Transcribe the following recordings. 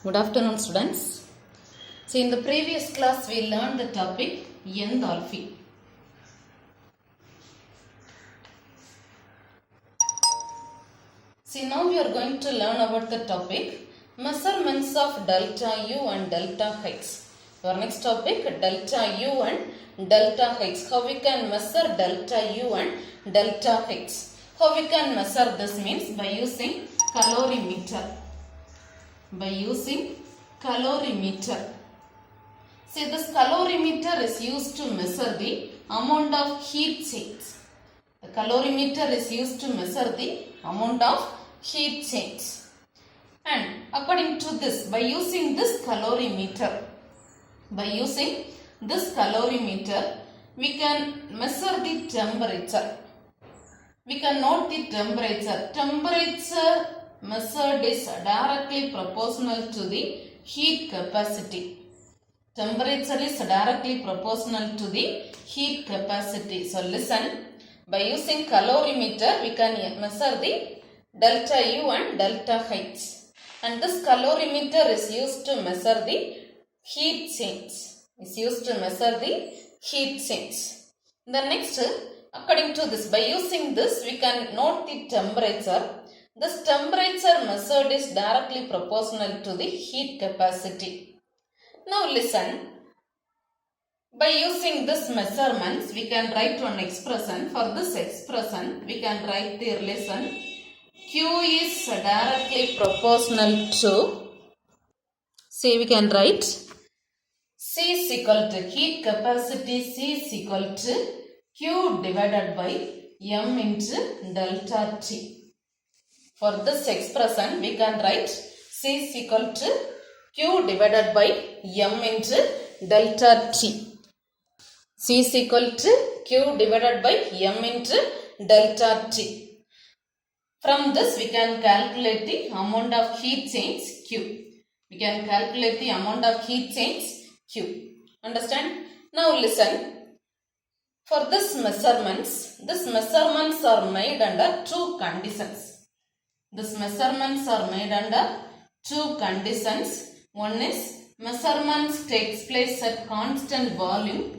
Good afternoon, students. So, in the previous class, we learned the topic enthalpy. See, now we are going to learn about the topic measurements of delta U and delta H. Our next topic delta U and delta H. How we can measure delta U and delta H. How we can measure this means by using calorimeter. By using calorimeter. See, this calorimeter is used to measure the amount of heat change. The calorimeter is used to measure the amount of heat change. And according to this, by using this calorimeter, we can measure the temperature. We can note the temperature. Temperature measured is directly proportional to the heat capacity. Temperature is directly proportional to the heat capacity. So listen, by using calorimeter we can measure the delta U and delta H. And this calorimeter is used to measure the heat change. The next, according to this, by using this we can note the temperature. This temperature measured is directly proportional to the heat capacity. Now listen, by using this measurements we can write one expression. For this expression we can write the relation Q is directly proportional to, say we can write C is equal to heat capacity, C is equal to Q divided by M into delta T. For this expression, we can write C is equal to Q divided by M into delta T. C is equal to Q divided by M into delta T. From this, we can calculate the amount of heat change Q. Understand? Now listen. For this measurements are made under two conditions. One is measurements takes place at constant volume.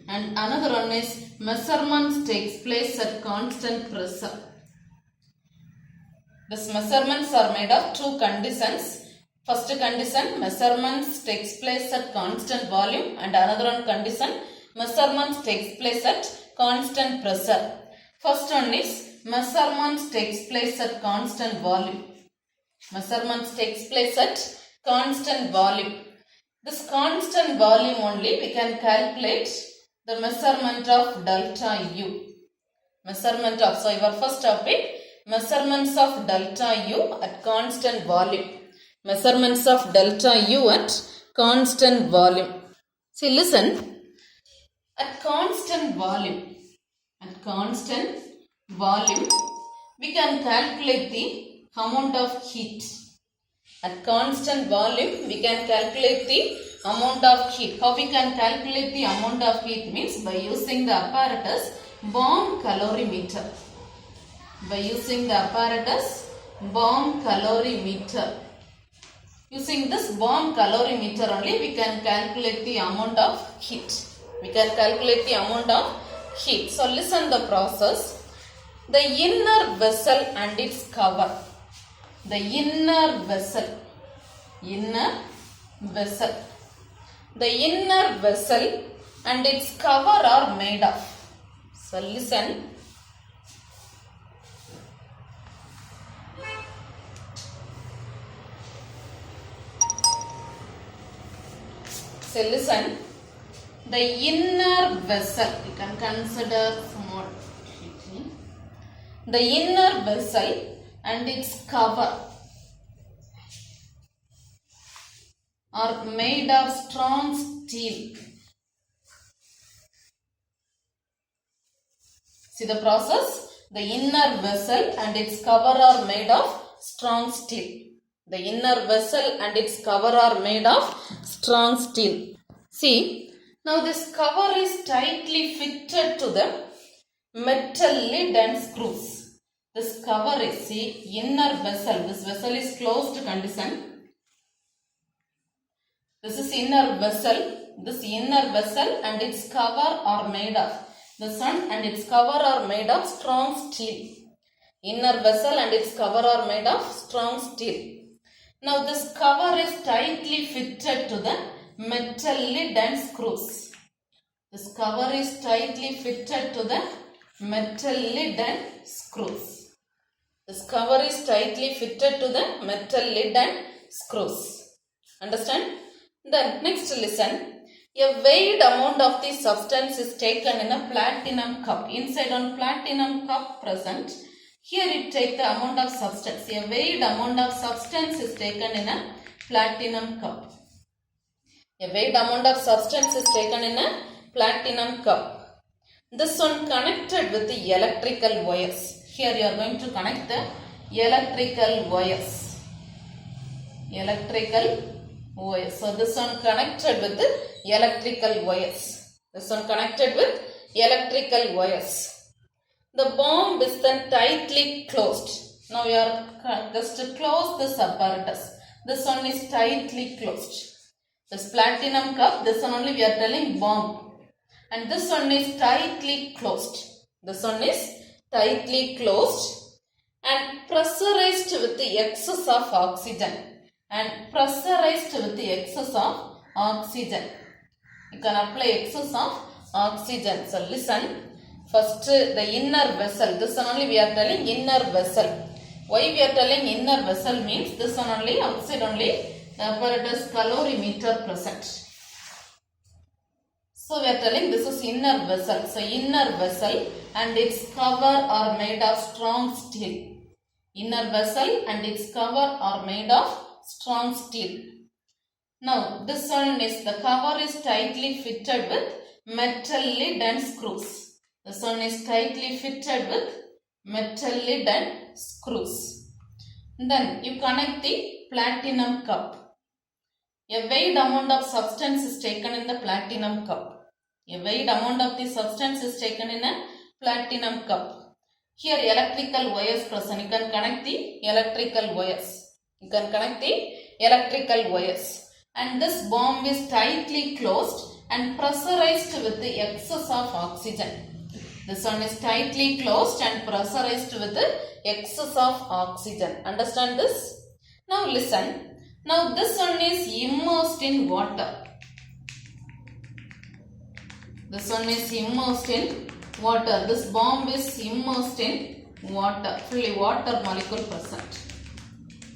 And another one is measurements takes place at constant pressure. These measurements are made of two conditions. First condition, measurements takes place at constant volume, and another one condition, measurements takes place at constant pressure. First one is measurements takes place at constant volume. This constant volume only we can calculate the measurement of delta U. So your first topic, measurements of delta U at constant volume. See, listen. At constant volume, we can calculate the amount of heat. At constant volume, we can calculate the amount of heat. How we can calculate the amount of heat means by using the apparatus bomb calorimeter. Using this bomb calorimeter only we can calculate the amount of heat. So listen the process. The inner vessel and its cover. The inner vessel and its cover are made of. So listen. The inner vessel, you can consider small. The inner vessel and its cover are made of strong steel. See the process? The inner vessel and its cover are made of strong steel. See, now this cover is tightly fitted to the metal lid and screws. This cover is, see, inner vessel. This vessel is closed condition. This is inner vessel. This inner vessel and its cover are made of, the sun and its cover are made of strong steel. Inner vessel and its cover are made of strong steel. Now this cover is tightly fitted to the metal lid and screws. This cover is tightly fitted to the metal lid and screws. This cover is tightly fitted to the metal lid and screws. Understand? Then next listen. A weighed amount of the substance is taken in a platinum cup. Inside one platinum cup present. Here it takes the amount of substance. A weighed amount of substance is taken in a platinum cup. A weighed amount of substance is taken in a platinum cup. This one connected with the electrical wires. Here you are going to connect the electrical wires. Electrical wires. So this one connected with the electrical wires. This one connected with electrical wires. The bomb is then tightly closed. Now we are just to close this apparatus. This one is tightly closed. This platinum cup, this one only we are telling bomb. And this one is tightly closed. This one is tightly closed and pressurized with the excess of oxygen. And pressurized with the excess of oxygen. You can apply excess of oxygen. So listen. First the inner vessel. This one only we are telling inner vessel. Why we are telling inner vessel means this one only, outside only the apparatus calorimeter present. So we are telling this is inner vessel. So inner vessel and its cover are made of strong steel. Inner vessel and its cover are made of strong steel. Now this one is, the cover is tightly fitted with metal lid and screws. This one is tightly fitted with metal lid and screws. Then you connect the platinum cup. A weighed amount of substance is taken in the platinum cup. A weighed amount of the substance is taken in a platinum cup. Here electrical wires present. You can connect the electrical wires. You can connect the electrical wires. And this bomb is tightly closed and pressurized with the excess of oxygen. This one is tightly closed and pressurized with the excess of oxygen. Understand this? Now listen. Now this one is immersed in water. This one is immersed in water. This bomb is immersed in water. Fully water molecule present.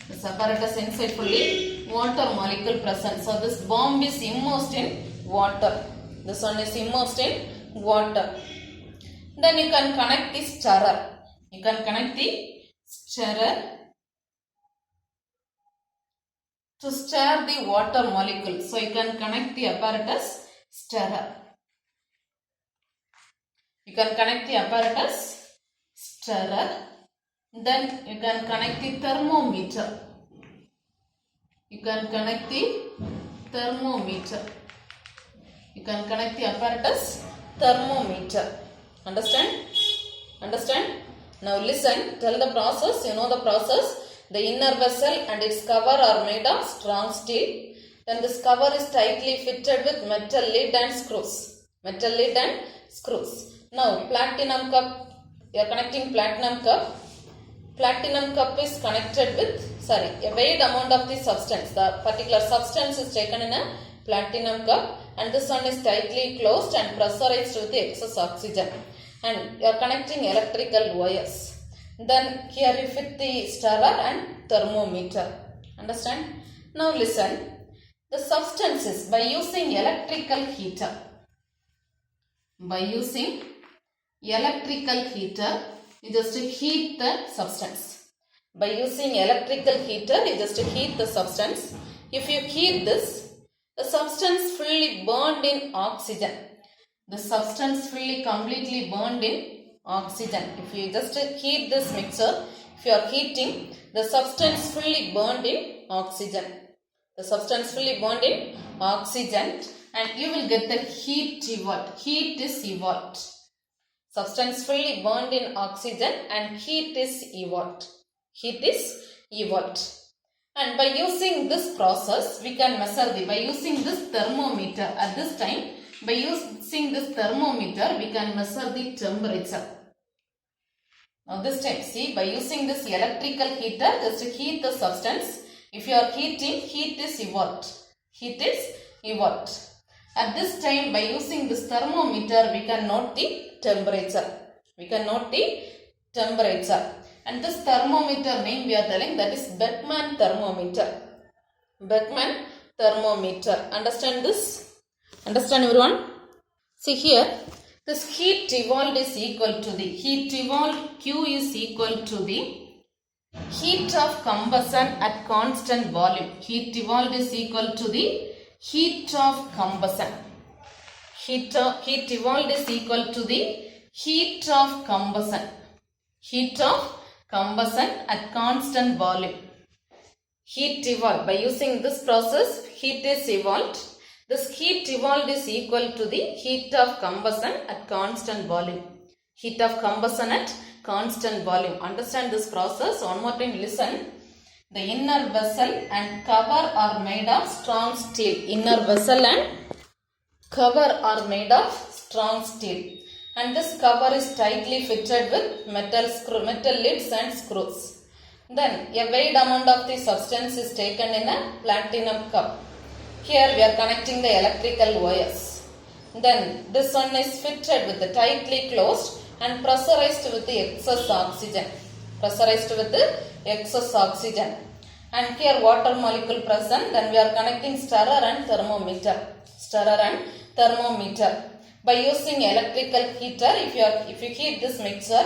This apparatus inside fully water molecule present. So this bomb is immersed in water. This one is immersed in water. Then you can connect the stirrer. You can connect the stirrer to stir the water molecule. So you can connect the apparatus stirrer. You can connect the apparatus stirrer. Then you can connect the thermometer. You can connect the thermometer. You can connect the apparatus thermometer. Understand? Understand? Now listen, tell the process. You know the process. The inner vessel and its cover are made of strong steel. Then this cover is tightly fitted with metal lid and screws. Metal lid and screws. Now platinum cup, you are connecting platinum cup. Platinum cup is connected with, a weighed amount of the substance. The particular substance is taken in a platinum cup and this one is tightly closed and pressurized with the excess oxygen. And you are connecting electrical wires. Then here you fit the stirrer and thermometer. Understand? Now listen. The substances by using electrical heater. By using electrical heater, you just heat the substance. By using electrical heater, you just heat the substance. If you heat this, the substance fully burned in oxygen. The substance fully completely burned in oxygen. If you just heat this mixture, if you are heating, the substance fully burned in oxygen. The substance fully burned in oxygen and you will get the heat evolved. Heat is evolved. Substance fully burned in oxygen and heat is evolved. Heat is evolved. And by using this process, we can measure by using this thermometer at this time, by using this thermometer, we can measure the temperature. Now this time, see, by using this electrical heater, just to heat the substance. If you are heating, heat is evolved. Heat is evolved. At this time, by using this thermometer, we can note the temperature. We can note the temperature. And this thermometer name we are telling, that is Beckman thermometer. Beckman thermometer. Understand this? Understand everyone? See here, this heat evolved is equal to the heat evolved Q is equal to the heat of combustion at constant volume. Heat evolved is equal to the heat of combustion. Heat evolved is equal to the heat of combustion. Heat of combustion at constant volume. Heat evolved. By using this process, heat is evolved. This heat evolved is equal to the heat of combustion at constant volume. Heat of combustion at constant volume. Understand this process. One more time, listen. The inner vessel and cover are made of strong steel. Inner vessel and cover are made of strong steel. And this cover is tightly fitted with metal lids and screws. Then a weighed amount of the substance is taken in a platinum cup. Here we are connecting the electrical wires. Then this one is fitted with the tightly closed and pressurized with the excess oxygen. Pressurized with the excess oxygen. And here water molecule present. Then we are connecting stirrer and thermometer. Stirrer and thermometer. By using electrical heater, if you heat this mixture,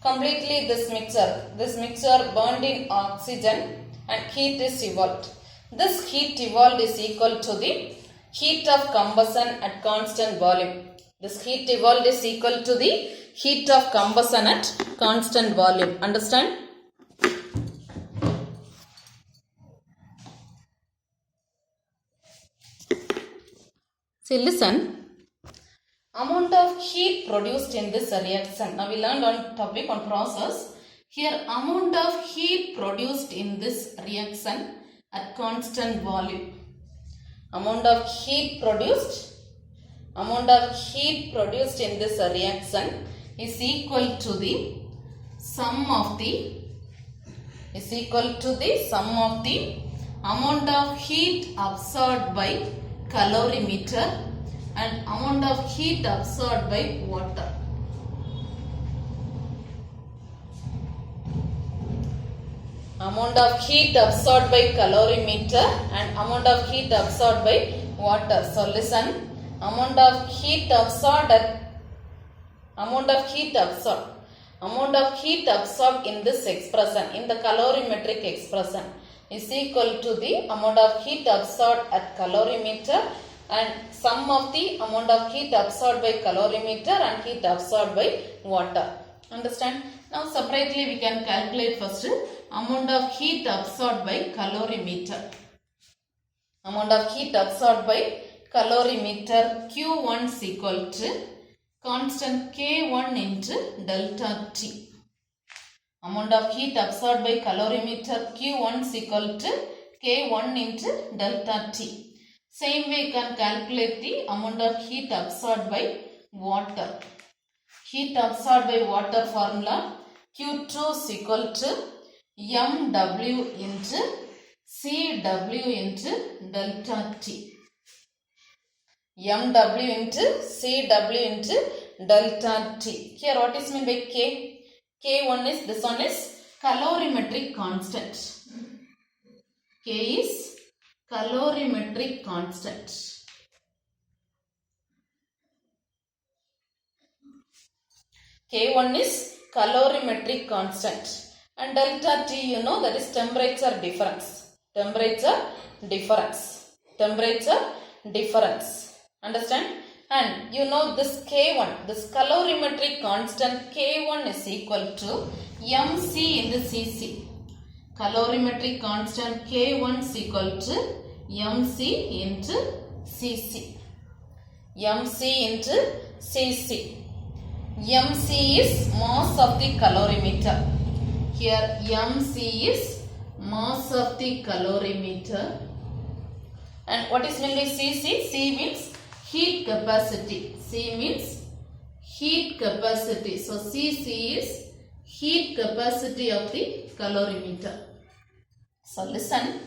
completely this mixture burned in oxygen and heat is evolved. This heat evolved is equal to the heat of combustion at constant volume. This heat evolved is equal to the heat of combustion at constant volume. Understand? See, listen. Amount of heat produced in this reaction. Now we learned on topic on process. Here amount of heat produced in this reaction at constant volume. Amount of heat produced in this reaction is equal to the sum of the amount of heat absorbed by calorimeter and amount of heat absorbed by water. Amount of heat absorbed by calorimeter and amount of heat absorbed by water. So listen, amount of heat absorbed in this expression, in the calorimetric expression, is equal to the amount of heat absorbed at calorimeter and sum of the amount of heat absorbed by calorimeter and heat absorbed by water. Understand? Now separately we can calculate first amount of heat absorbed by calorimeter. Amount of heat absorbed by calorimeter Q1 is equal to constant K1 into delta T. Amount of heat absorbed by calorimeter Q1 is equal to K1 into delta T. Same way you can calculate the amount of heat absorbed by water. Heat absorbed by water formula Q2 is equal to MW into CW into delta T. MW into CW into delta T. Here what is meant by K? K1 is, this one is calorimetric constant. K is calorimetric constant. K1 is calorimetric constant. And delta T, you know, that is temperature difference. Temperature difference. Understand? And you know this K1, this calorimetric constant K1 is equal to MC into Cc. Calorimetric constant K1 is equal to MC into Cc. MC into Cc. MC is mass of the calorimeter. Here MC is mass of the calorimeter. And what is meant by Cc? C means heat capacity. C means heat capacity. So Cc is heat capacity of the calorimeter. So listen.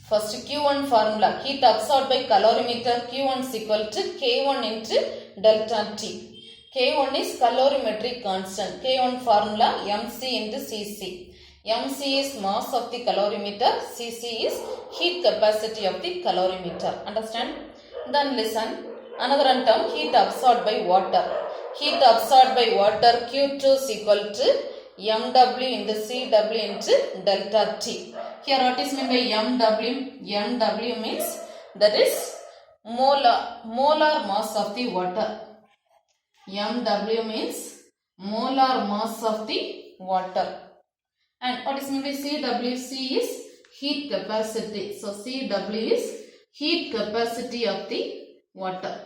First Q1 formula. Heat absorbed by calorimeter Q1 is equal to K1 into delta T. K1 is calorimetric constant. K1 formula MC into Cc. MC is mass of the calorimeter. Cc is heat capacity of the calorimeter. Understand? Then listen. Another term, heat absorbed by water. Heat absorbed by water Q2 is equal to MW into CW into delta T. Here what is meant by MW? MW means that is molar mass of the water. MW means molar mass of the water. And what is meant by CW? C is heat capacity. So CW is heat capacity of the water.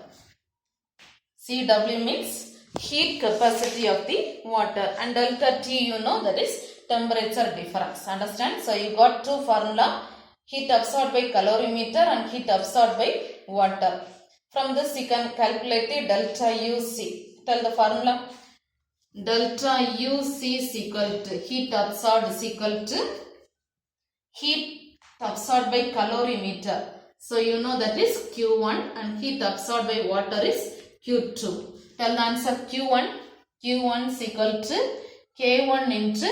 CW means heat capacity of the water, and delta T you know that is temperature difference. Understand? So you got two formula, heat absorbed by calorimeter and heat absorbed by water. From this you can calculate the delta UC. Tell the formula. Delta UC is equal to heat absorbed is equal to heat absorbed by calorimeter. So you know that is Q1 and heat absorbed by water is Q2. Tell the answer. Q1. Q1 is equal to K1 into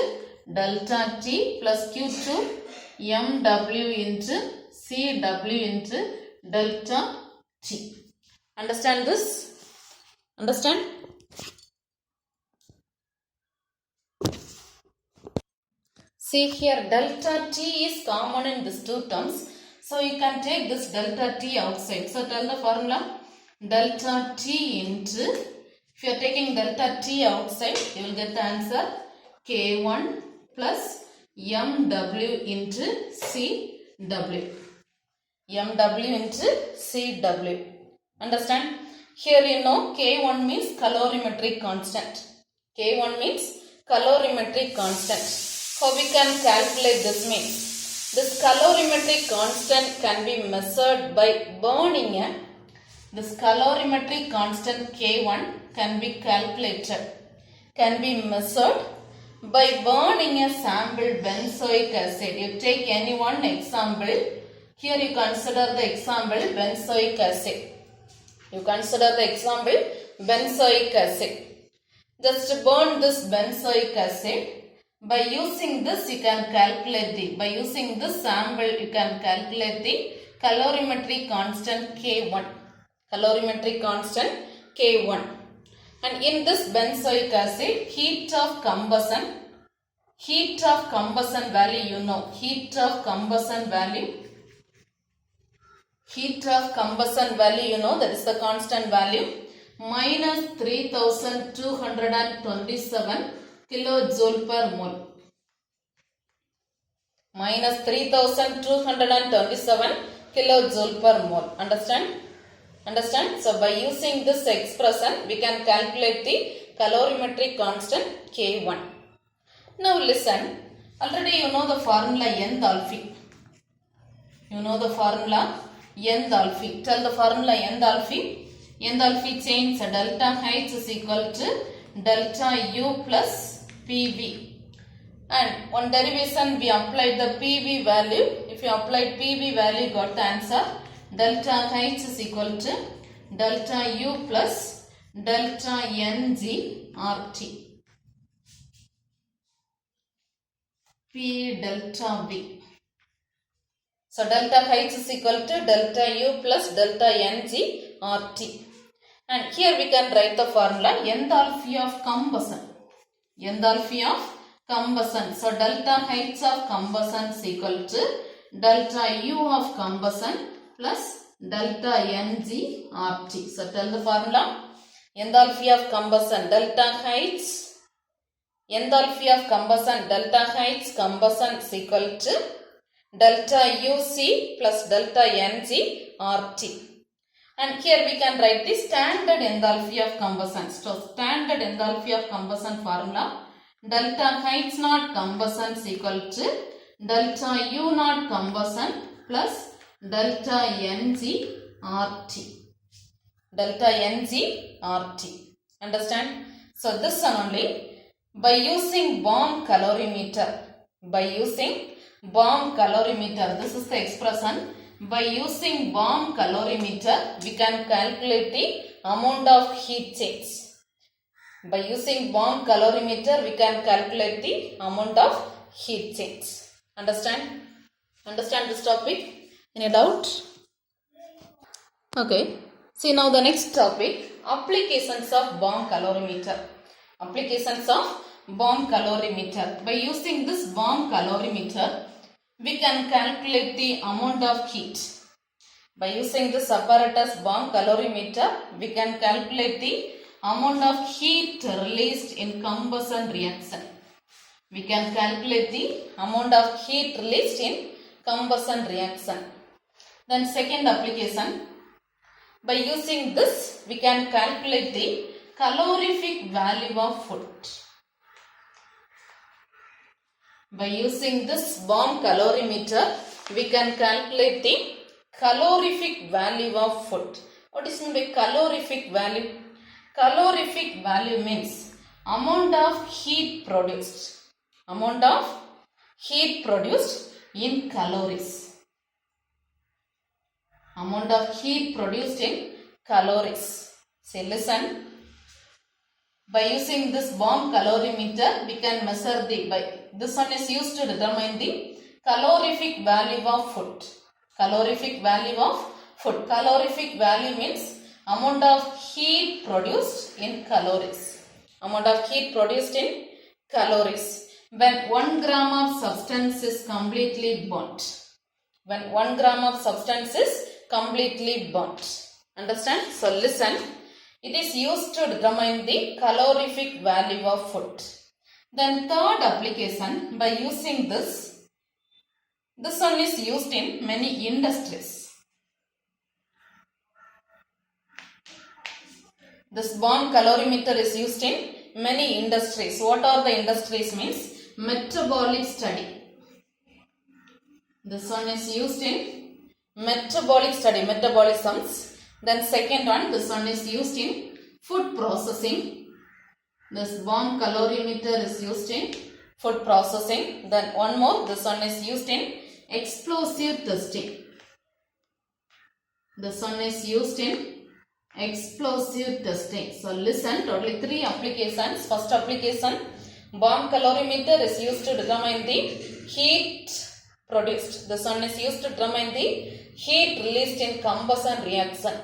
delta T plus Q2 MW into CW into delta T. Understand this? Understand? See here, delta T is common in these two terms. So you can take this delta T outside. So tell the formula. Delta T into, if you are taking delta T outside, you will get the answer K1 plus MW into CW. MW into CW. Understand? Here you know K1 means calorimetric constant. K1 means calorimetric constant. How we can calculate this means? This calorimetric constant can be measured by burning a This calorimetric constant K1 can be calculated, can be measured by burning a sample benzoic acid. You take any one example. Here you consider the example benzoic acid. You consider the example benzoic acid. Just burn this benzoic acid. By using this you can calculate by using this sample you can calculate the calorimetric constant K1. Calorimetric constant K1. And in this benzoic acid, heat of combustion value you know, heat of combustion value you know, that is the constant value, minus 3227 kilojoule per mole. Minus 3227 kilojoule per mole. Understand? Understand? So by using this expression, we can calculate the calorimetric constant K1. Now listen. Already you know the formula enthalpy. You know the formula enthalpy. Tell the formula enthalpy. Enthalpy change delta H is equal to delta U plus PV. And on derivation we applied the PV value. If you applied PV value, got the answer. Delta H is equal to delta U plus delta NG RT. P delta V. So delta H is equal to delta U plus delta NG RT. And here we can write the formula enthalpy of combustion. Enthalpy of combustion. So delta H of combustion is equal to delta U of combustion plus delta NG RT. So tell the formula. Enthalpy of combustion delta H. Enthalpy of combustion delta H combustion is equal to delta UC plus delta NG RT. And here we can write the standard enthalpy of combustion. So standard enthalpy of combustion formula, delta H naught combustion is equal to delta U naught combustion plus delta Ng RT. Delta Ng RT. Understand? So this one only by using bomb calorimeter. By using bomb calorimeter. This is the expression. By using bomb calorimeter, we can calculate the amount of heat change. By using bomb calorimeter, we can calculate the amount of heat change. Understand? Understand this topic? Any doubt? Okay. See now the next topic, applications of bomb calorimeter. Applications of bomb calorimeter. By using this bomb calorimeter, we can calculate the amount of heat. By using this apparatus bomb calorimeter, we can calculate the amount of heat released in combustion reaction. We can calculate the amount of heat released in combustion reaction. Then second application, by using this, we can calculate the calorific value of food. By using this bomb calorimeter, we can calculate the calorific value of food. What is meant by calorific value? Calorific value means amount of heat produced. Amount of heat produced in calories. Amount of heat produced in calories. Say listen. By using this bomb calorimeter, we can measure this one is used to determine the calorific value of food. Calorific value of food. Calorific value means amount of heat produced in calories. Amount of heat produced in calories. When 1 gram of substance is completely burnt. When 1 gram of substance is completely burnt. Understand? So listen. It is used to determine the calorific value of food. Then third application, by using this one is used in many industries. This bomb calorimeter is used in many industries. What are the industries means? Metabolic study. This one is used in metabolic study, metabolisms. Then second one, this one is used in food processing. This bomb calorimeter is used in food processing. Then one more, this one is used in explosive testing. This one is used in explosive testing. So listen, totally 3 applications. First application, bomb calorimeter is used to determine the heat produced. This one is used to determine the heat released in combustion reaction.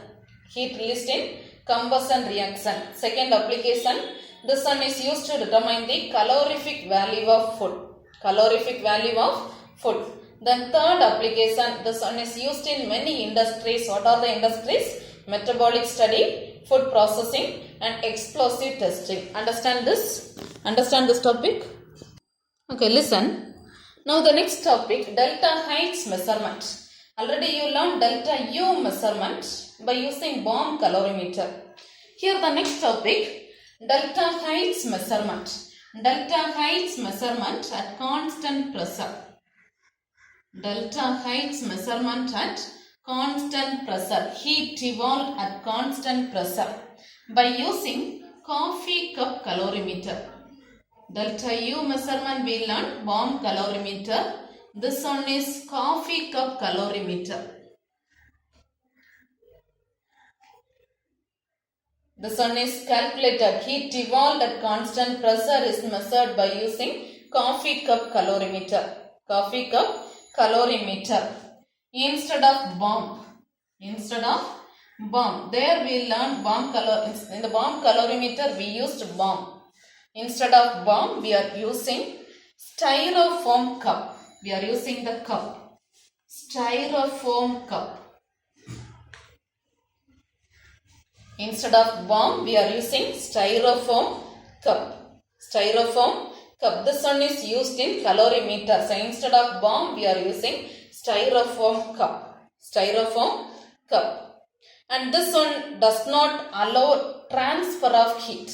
Heat released in combustion reaction. Second application, this one is used to determine the calorific value of food. Calorific value of food. Then third application, this one is used in many industries. What are the industries? Metabolic study, food processing and explosive testing. Understand this? Understand this topic? Okay, listen. Now the next topic, delta H measurement. Already you learned delta U measurement by using bomb calorimeter. Here the next topic, delta H measurement. Delta H measurement at constant pressure. Delta H measurement at constant pressure. Heat evolved at constant pressure by using coffee cup calorimeter. Delta U measurement we learned bomb calorimeter. This one is coffee cup calorimeter. This one is calculated. Heat evolved at constant pressure is measured by using coffee cup calorimeter. Coffee cup calorimeter. Instead of bomb. Instead of bomb. There we learned bomb in the bomb calorimeter we used bomb. Instead of bomb we are using styrofoam cup. We are using the cup. Styrofoam cup. Instead of bomb, we are using styrofoam cup. Styrofoam cup. This one is used in calorimeter. So instead of bomb, we are using styrofoam cup. Styrofoam cup. and this one does not allow transfer of heat.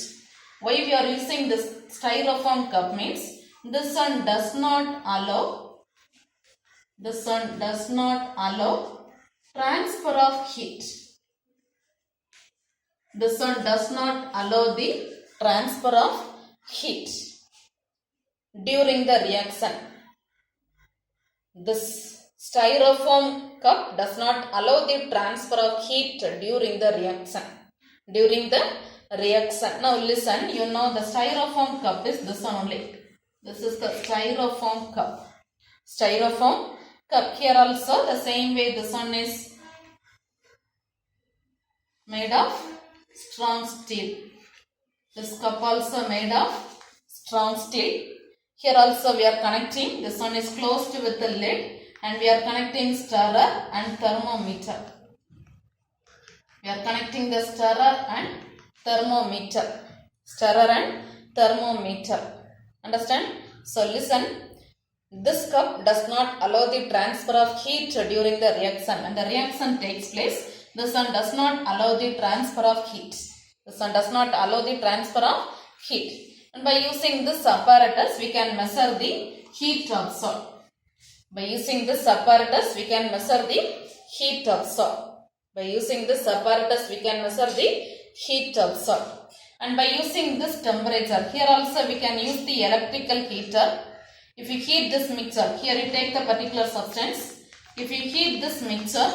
Why we are using this styrofoam cup means this one does not allow transfer of heat. This one does not allow the transfer of heat during the reaction. This styrofoam cup does not allow the transfer of heat during the reaction. Now listen, you know the styrofoam cup is this one only. This is the styrofoam cup. Styrofoam cup. Here also the same way this one is made of strong steel. This cup also made of strong steel. Here also we are connecting. This one is closed with the lid and we are connecting stirrer and thermometer. We are connecting the stirrer and thermometer. Understand? So listen. This cup does not allow the transfer of heat during the reaction. When the reaction takes place, this one does not allow the transfer of heat. And by using this apparatus, we can measure the heat absorbed. And by using this temperature, here also we can use the electrical heater. If you heat this mixture, here you take the particular substance. If you heat this mixture,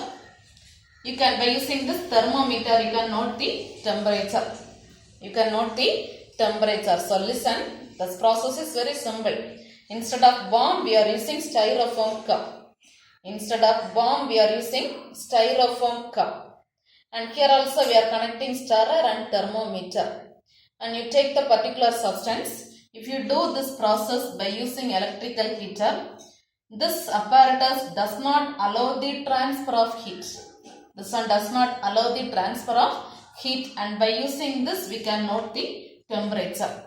you can, by using this thermometer, you can note the temperature. So listen, this process is very simple. Instead of bomb, we are using styrofoam cup. And here also we are connecting stirrer and thermometer. And you take the particular substance. If you do this process by using electrical heater, this apparatus does not allow the transfer of heat. This one does not allow the transfer of heat, and by using this we can note the temperature.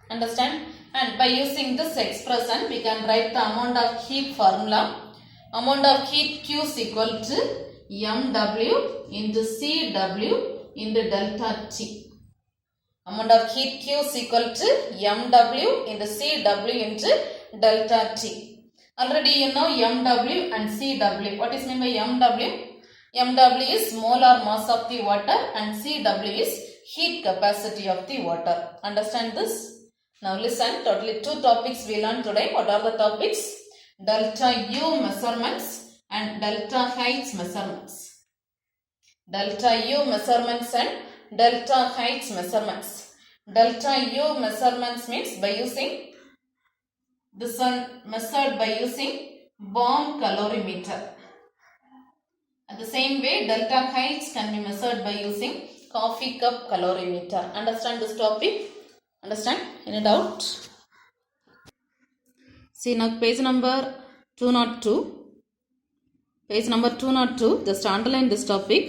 Understand? And by using this expression we can write the amount of heat formula. Amount of heat Q is equal to mW into Cw into delta T. Amount of heat Q is equal to mW into Cw into delta T. Already you know mW and Cw. What is meant by mW? mW is molar mass of the water and Cw is heat capacity of the water. Understand this? Now listen, totally 2 topics we learned today. What are the topics? Delta U measurements and delta H measurements. Delta U measurements and delta H measurements. Delta U measurements means by using this one measured by using bomb calorimeter. And the same way delta H can be measured by using coffee cup calorimeter. Understand this topic? Understand? Any doubt? See now page number 202. Page number 202, just underline this topic.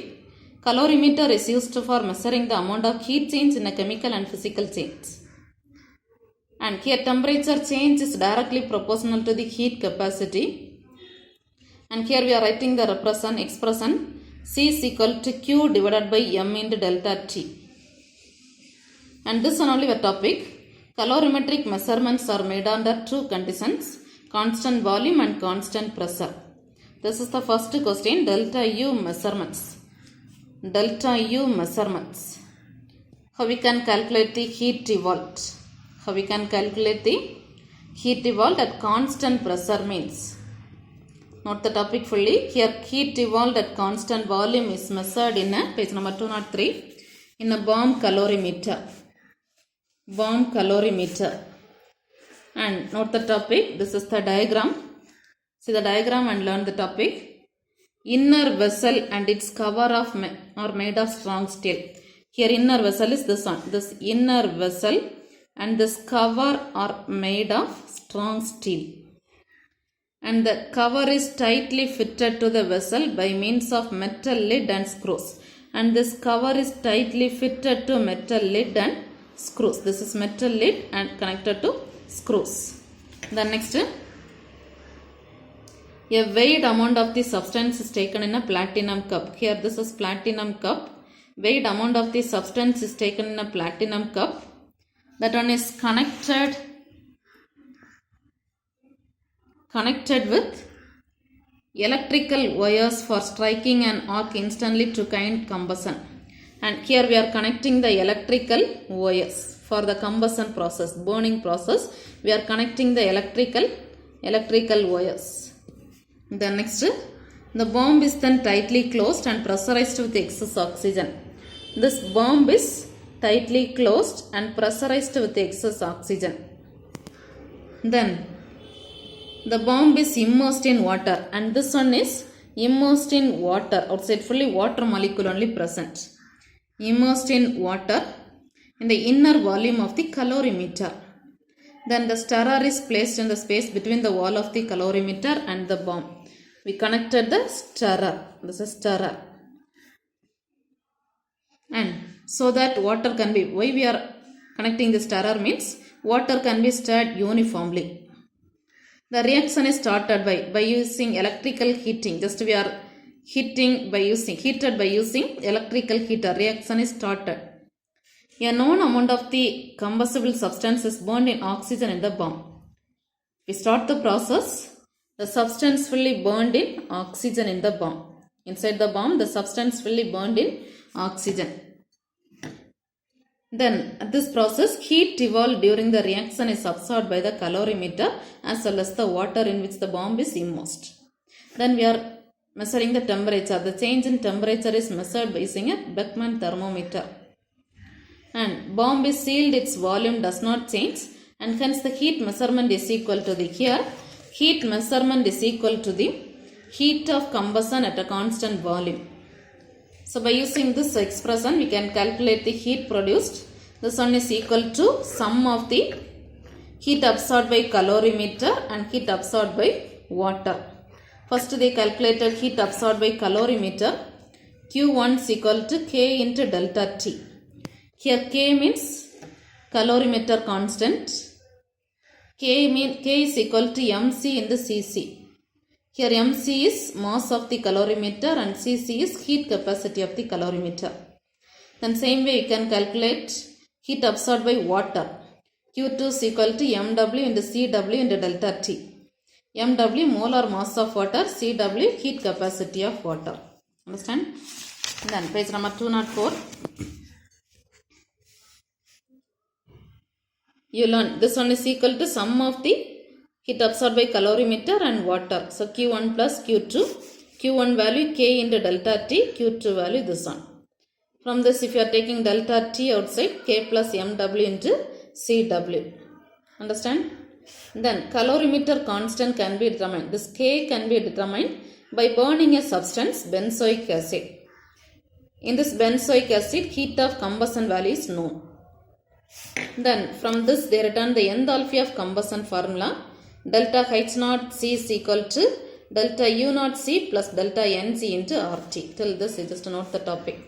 Calorimeter is used for measuring the amount of heat change in a chemical and physical change. And here temperature change is directly proportional to the heat capacity. And here we are writing the expression C is equal to Q divided by M into delta T. And this one only the topic. Calorimetric measurements are made under 2 conditions, constant volume and constant pressure. This is the first question, delta U measurements. Delta U measurements. How we can calculate the heat evolved? How we can calculate the heat evolved at constant pressure means. Note the topic fully. Here heat evolved at constant volume is measured in a page number 203 in a bomb calorimeter. And note the topic. This is the diagram. See the diagram and learn the topic. Inner vessel and its cover are made of strong steel. Here inner vessel is this one. This inner vessel and this cover are made of strong steel. And the cover is tightly fitted to the vessel by means of metal lid and screws. And this cover is tightly fitted to metal lid and screws. This is metal lid and connected to screws. The next, A weighed amount of the substance is taken in a platinum cup. Here this is platinum cup. Weighed amount of the substance is taken in a platinum cup. That one is connected with electrical wires for striking an arc instantly to kind combustion. And here we are connecting the electrical wires for the combustion process, burning process. We are connecting the electrical wires. The next, the bomb is then tightly closed and pressurized with excess oxygen. This bomb is tightly closed and pressurized with excess oxygen. Then the bomb is immersed in water, and this one is immersed in water. Outside fully water molecule only present. Immersed in water in the inner volume of the calorimeter. Then the stirrer is placed in the space between the wall of the calorimeter and the bomb. We connected the stirrer. This is stirrer. And so that water can be, why we are connecting the stirrer means water can be stirred uniformly. The reaction is started by using electrical heating. Just we are heated by using electrical heater. Reaction is started. A known amount of the combustible substance is burned in oxygen in the bomb. We start the process. The substance fully burned in oxygen in the bomb. Inside the bomb, the substance fully burned in oxygen. Then at this process, heat evolved during the reaction is absorbed by the calorimeter as well as the water in which the bomb is immersed. Then we are measuring the temperature. The change in temperature is measured by using a Beckman thermometer. And bomb is sealed, its volume does not change, and hence the heat measurement is equal to the, here heat measurement is equal to the heat of combustion at a constant volume. So by using this expression we can calculate the heat produced. This one is equal to sum of the heat absorbed by calorimeter and heat absorbed by water. First the calculated heat absorbed by calorimeter. Q1 is equal to K into delta T. Here K means calorimeter constant. K is equal to MC in the Cc. Here MC is mass of the calorimeter and Cc is heat capacity of the calorimeter. Then same way you can calculate heat absorbed by water. Q2 is equal to MW into Cw into delta T. MW molar mass of water, Cw heat capacity of water. Understand? Then page number 204. You learn this one is equal to sum of the heat absorbed by calorimeter and water. So Q1 plus Q2. Q1 value K into delta T. Q2 value this one. From this if you are taking delta T outside, K plus MW into Cw. Understand? Then calorimeter constant can be determined. This K can be determined by burning a substance, benzoic acid. In this benzoic acid, heat of combustion value is known. Then from this they return the enthalpy of combustion formula. Delta H naught C is equal to delta U naught C plus delta NC into RT. Till this you just note the topic.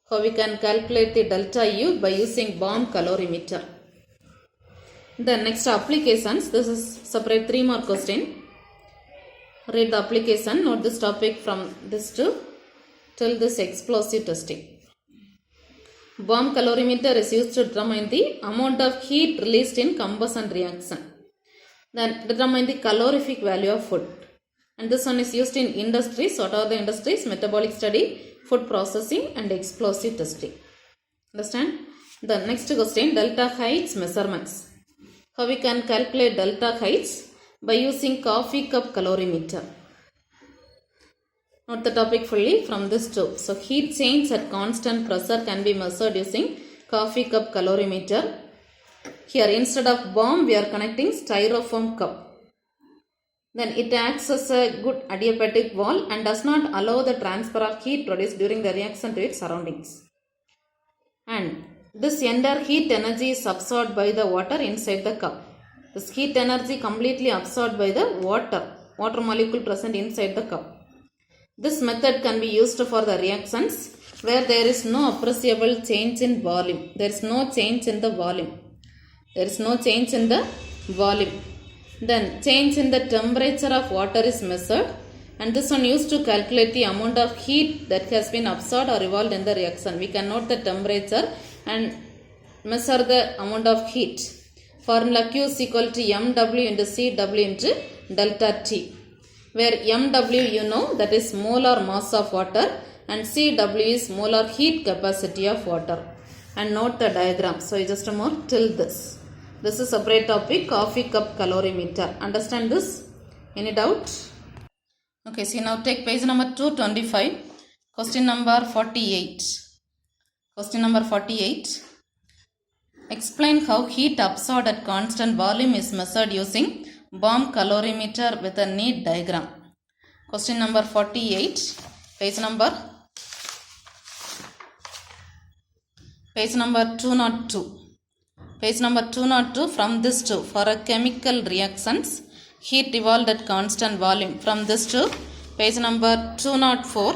How we can calculate the delta U by using bomb calorimeter. Then next applications. This is separate 3 more question. Read the application. Note this topic from this to till this explosive testing. Bomb calorimeter is used to determine the amount of heat released in combustion reaction. Then determine the calorific value of food. And this one is used in industries. What are the industries? Metabolic study, food processing and explosive testing. Understand? The next question, delta H measurements. How we can calculate delta H? By using coffee cup calorimeter. Note the topic fully from this too. So heat change at constant pressure can be measured using coffee cup calorimeter. Here instead of bomb we are connecting styrofoam cup. Then it acts as a good adiabatic wall and does not allow the transfer of heat produced during the reaction to its surroundings. And this entire heat energy is absorbed by the water inside the cup. This heat energy completely absorbed by the water molecule present inside the cup. This method can be used for the reactions where there is no appreciable change in volume. There is no change in the volume. Then change in the temperature of water is measured, and this one used to calculate the amount of heat that has been absorbed or evolved in the reaction. We can note the temperature and measure the amount of heat. Formula Q is equal to mW into Cw into delta T, where mW you know that is molar mass of water and Cw is molar heat capacity of water. And note the diagram. So you just more till this. This is a separate topic, coffee cup calorimeter. Understand this? Any doubt? Okay, see now take page number 225, question number 48. Question number 48. Explain how heat absorbed at constant volume is measured using bomb calorimeter with a neat diagram. Question number 48, page number 202. Page number 202, from this to, for a chemical reactions, heat evolved at constant volume. From this to page number 204,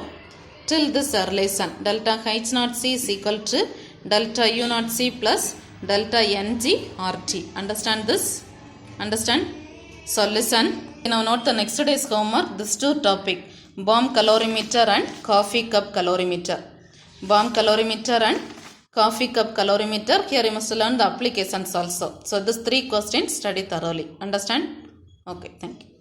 till this relation, delta H naught C is equal to delta U naught C plus delta Ng RT. Understand this? Understand? So listen. Now note the next day's homework. This two topic, bomb calorimeter and coffee cup calorimeter. Bomb calorimeter and coffee cup calorimeter. Here you must learn the applications also. So these three questions study thoroughly. Understand? Okay, thank you.